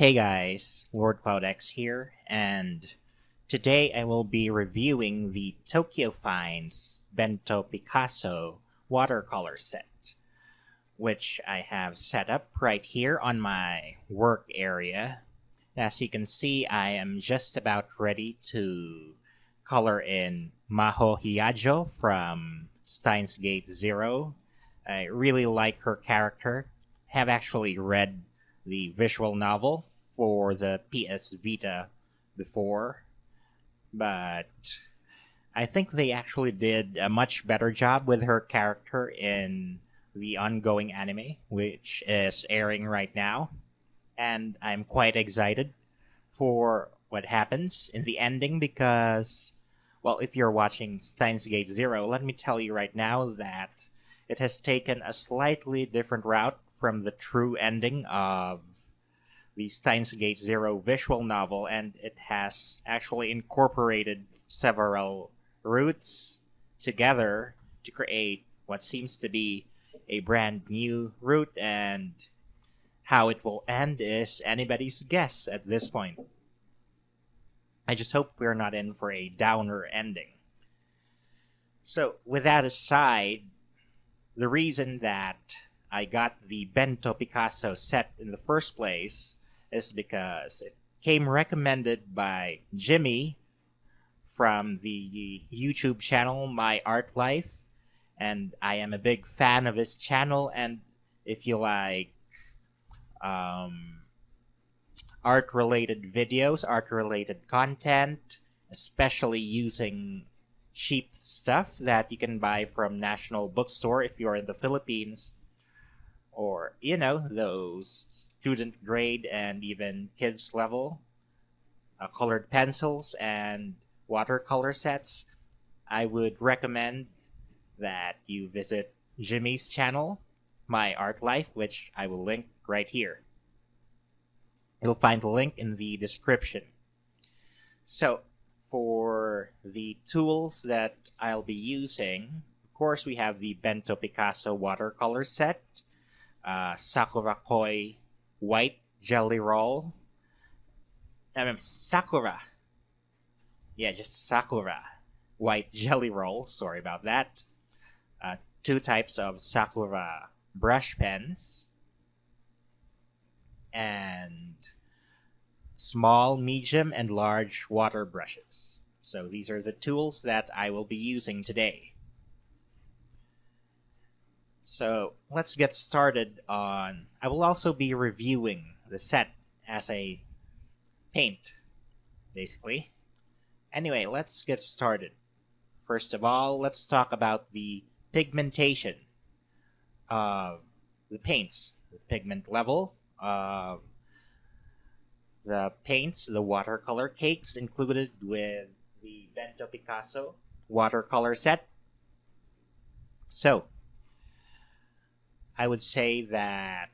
Hey guys, Lord Cloud X here, and today I will be reviewing the Tokyo Finds Bento Picasso watercolor set, which I have set up right here on my work area. As you can see, I am just about ready to color in Maho Hiyajo from Steins Gate Zero. I really like her character. Have actually read the visual novel for the PS Vita before, but I think they actually did a much better job with her character in the ongoing anime, which is airing right now, and I'm quite excited for what happens in the ending because, well, if you're watching Steins Gate Zero, let me tell you right now that it has taken a slightly different route from the true ending of the Steins Gate Zero visual novel, and it has actually incorporated several routes together to create what seems to be a brand new route, and how it will end is anybody's guess at this point. I just hope we're not in for a downer ending. So, with that aside, the reason that I got the Bento Picasso set in the first place is because it came recommended by Jimmy from the YouTube channel My Art Life, and I am a big fan of his channel. And if you like art-related videos, art-related content, especially using cheap stuff that you can buy from National Bookstore if you're in the Philippines, or, you know, those student grade and even kids level colored pencils and watercolor sets, I would recommend that you visit Jimmy's channel, My Art Life, which I will link right here. You'll find the link in the description. So, for the tools that I'll be using, of course, we have the Bento Picasso watercolor set, Sakura Koi white jelly roll. Sakura. Yeah, just Sakura white jelly roll. Sorry about that. Two types of Sakura brush pens, and small, medium, and large water brushes. So these are the tools that I will be using today. So let's get started on... I will also be reviewing the set as a paint, basically. Anyway, let's get started. First of all, let's talk about the pigmentation of the paints, the pigment level of the paints, the watercolor cakes included with the Bento Picasso watercolor set. So, I would say that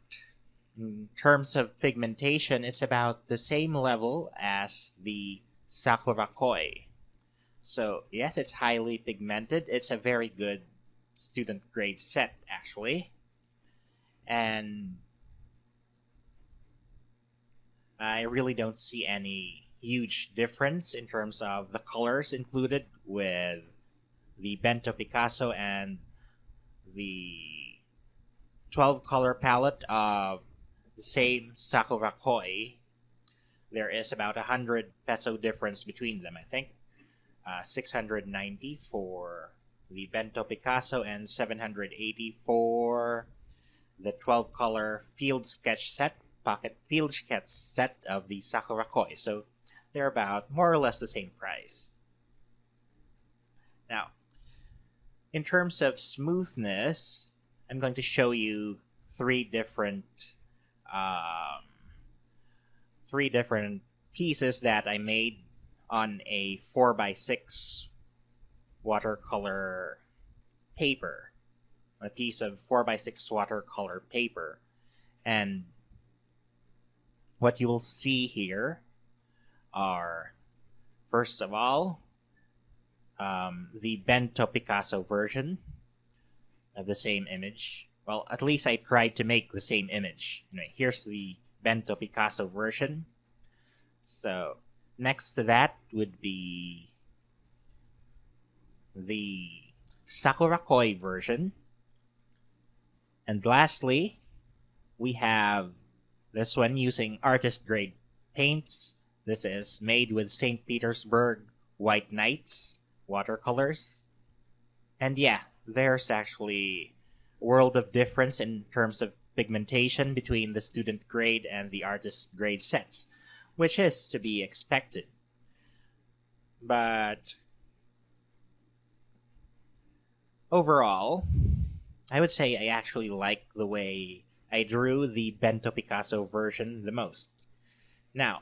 in terms of pigmentation, it's about the same level as the Sakura Koi. So, yes, it's highly pigmented. It's a very good student grade set, actually. And I really don't see any huge difference in terms of the colors included with the Bento Picasso and the 12 color palette of the same Sakura Koi. There is about 100 peso difference between them, I think. 690 for the Bento Picasso and 780 for the 12 color field sketch set, pocket field sketch set of the Sakura Koi. So they're about more or less the same price. Now, in terms of smoothness, I'm going to show you three different pieces that I made on a 4x6 watercolor paper. A piece of 4x6 watercolor paper. And what you will see here are, first of all, the Bento Picasso version of the same image. Well, at least I tried to make the same image. Anyway, here's the Bento Picasso version. So next to that would be the Sakurakoi version. And lastly, we have this one using artist grade paints. This is made with St. Petersburg White Knights watercolors. And yeah, there's actually a world of difference in terms of pigmentation between the student grade and the artist grade sets, which is to be expected. But overall, I would say I actually like the way I drew the Bento Picasso version the most. Now,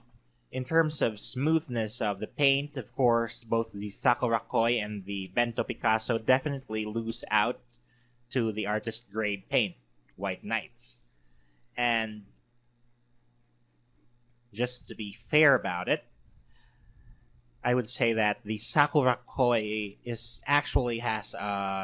in terms of smoothness of the paint, of course, both the Sakurakoi and the Bento Picasso definitely lose out to the artist grade paint, White Knights. And just to be fair about it, I would say that the Sakurakoi actually has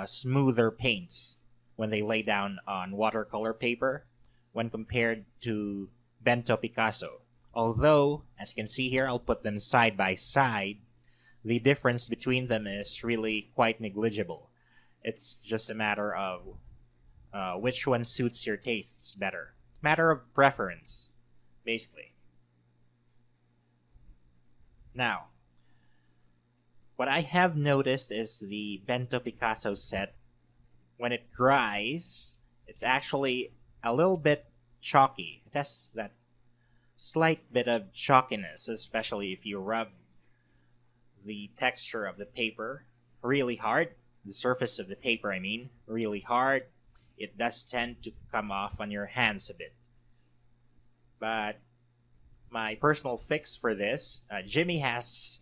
smoother paints when they lay down on watercolor paper when compared to Bento Picasso. Although, as you can see here, I'll put them side by side, the difference between them is really quite negligible. It's just a matter of which one suits your tastes better. Matter of preference, basically. Now, what I have noticed is the Bento Picasso set, when it dries, it's actually a little bit chalky. It has that slight bit of chalkiness, especially if you rub the texture of the paper really hard, the surface of the paper, I mean, really hard. It does tend to come off on your hands a bit. But my personal fix for this, Jimmy has,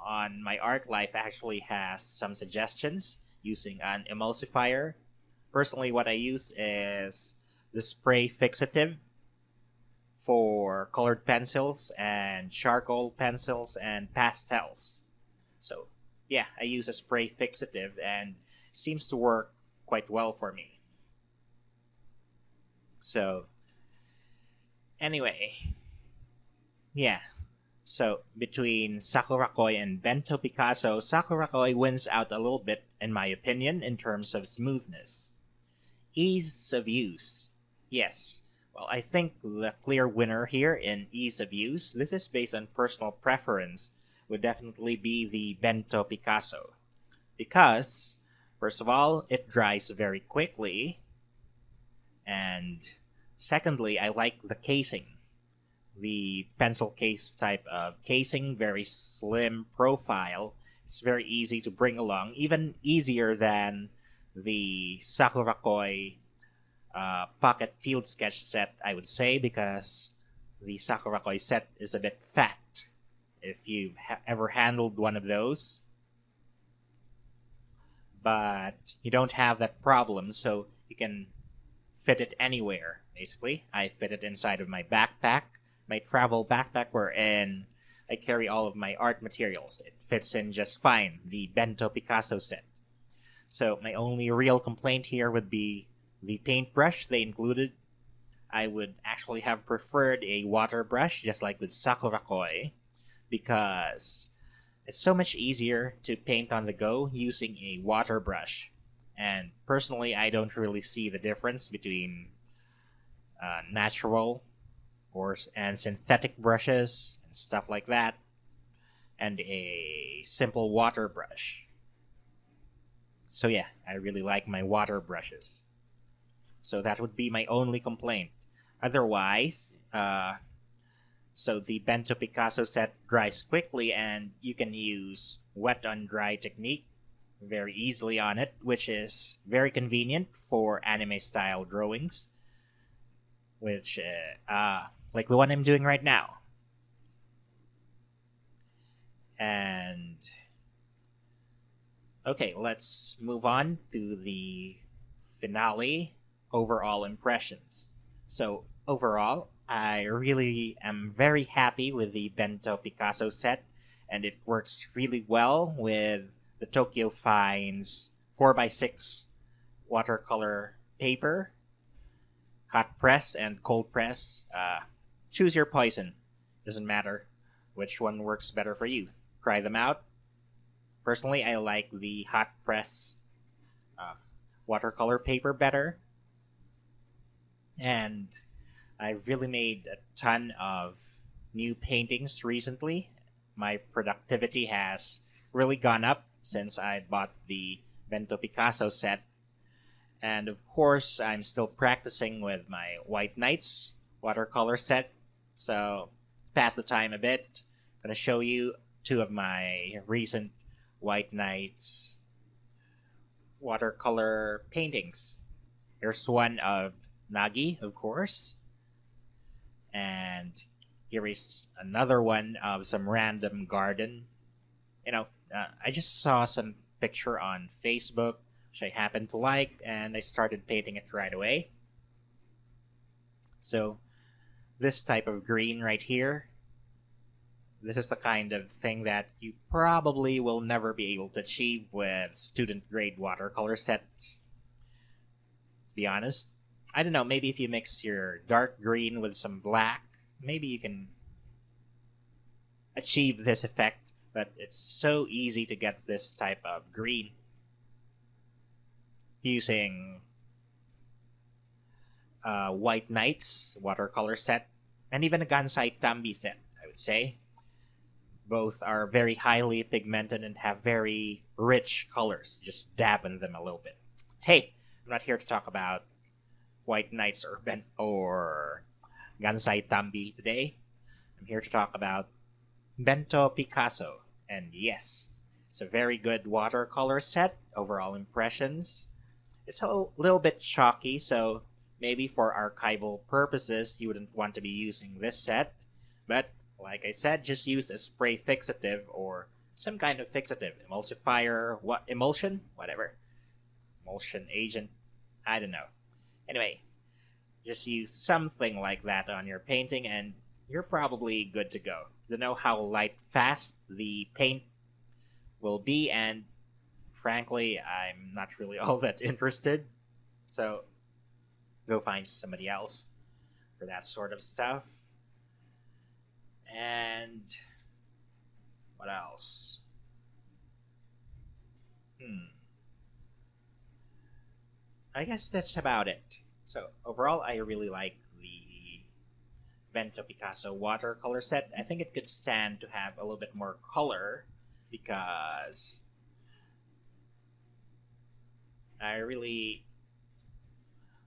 on my art life, actually has some suggestions using an emulsifier. Personally, what I use is the spray fixative for colored pencils and charcoal pencils and pastels. So yeah, I use a spray fixative and it seems to work quite well for me. So anyway, yeah. So between Sakurakoi and Bento Picasso, Sakurakoi wins out a little bit in my opinion in terms of smoothness. Ease of use. Yes. Well, I think the clear winner here in ease of use, this is based on personal preference, would definitely be the Bento Picasso. Because, first of all, it dries very quickly. And secondly, I like the casing. The pencil case type of casing, very slim profile. It's very easy to bring along, even easier than the Sakurakoi pocket field sketch set, I would say, because the Sakurakoi set is a bit fat. If you've ever handled one of those, but you don't have that problem, so you can fit it anywhere, basically. I fit it inside of my backpack, my travel backpack, wherein I carry all of my art materials. It fits in just fine, the Bento Picasso set. So my only real complaint here would be the paintbrush they included. I would actually have preferred a water brush, just like with Sakurakoi, because it's so much easier to paint on the go using a water brush. And personally, I don't really see the difference between natural and synthetic brushes and stuff like that, and a simple water brush. So yeah, I really like my water brushes. So that would be my only complaint. Otherwise, so the Bento Picasso set dries quickly and you can use wet on dry technique very easily on it, which is very convenient for anime style drawings, which like the one I'm doing right now. And okay, let's move on to the finale, overall impressions. So overall, I really am very happy with the Bento Picasso set, and it works really well with the Tokyo Fines 4x6 watercolor paper, hot press and cold press. choose your poison. Doesn't matter which one works better for you. Try them out. Personally, I like the hot press watercolor paper better. And I've really made a ton of new paintings recently. My productivity has really gone up since I bought the Bento Picasso set. And of course, I'm still practicing with my White Nights watercolor set. So, to pass the time a bit, I'm going to show you two of my recent White Nights watercolor paintings. Here's one of Nagi, of course. And here is another one of some random garden. I just saw some picture on Facebook, which I happened to like, and I started painting it right away. So, this type of green right here, this is the kind of thing that you probably will never be able to achieve with student grade watercolor sets. To be honest, I don't know, maybe if you mix your dark green with some black, maybe you can achieve this effect, but it's so easy to get this type of green using White Nights watercolor set and even a Gansai Tambi set, I would say. Both are very highly pigmented and have very rich colors. Just dab in them a little bit. Hey, I'm not here to talk about White Nights or Gansai Tambi today. I'm here to talk about Bento Picasso. And yes, it's a very good watercolor set. Overall impressions. It's a little bit chalky, so maybe for archival purposes, you wouldn't want to be using this set. But, like I said, just use a spray fixative or some kind of fixative. Emulsifier, emulsion? Whatever. Emulsion agent. I don't know. Anyway, just use something like that on your painting and you're probably good to go. You know how light fast the paint will be, and frankly, I'm not really all that interested. So, go find somebody else for that sort of stuff. And what else? I guess that's about it. So, overall, I really like the Bento Picasso watercolor set. I think it could stand to have a little bit more color because I really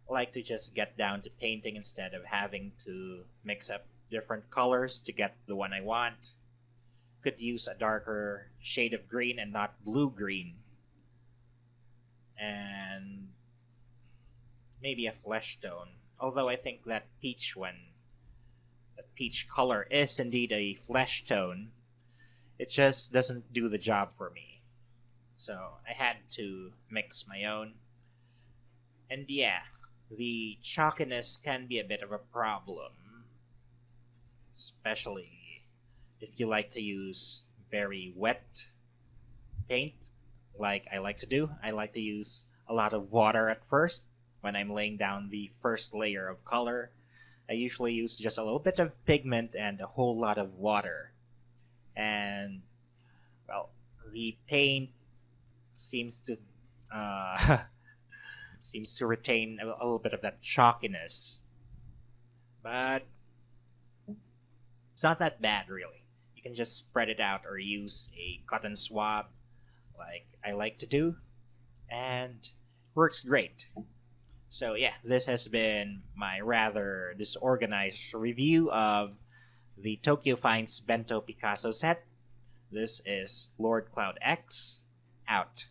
like to just get down to painting instead of having to mix up different colors to get the one I want. Could use a darker shade of green and not blue-green. And maybe a flesh tone. Although I think that peach color is indeed a flesh tone. It just doesn't do the job for me. So I had to mix my own. And yeah, the chalkiness can be a bit of a problem. Especially if you like to use very wet paint, like I like to do. I like to use a lot of water at first when I'm laying down the first layer of color. I usually use just a little bit of pigment and a whole lot of water. And, well, the paint seems to retain a little bit of that chalkiness. But it's not that bad, really. You can just spread it out or use a cotton swab like I like to do. And it works great. So yeah, this has been my rather disorganized review of the Tokyo Finds Bento Picasso set. This is Lord Cloud X, out.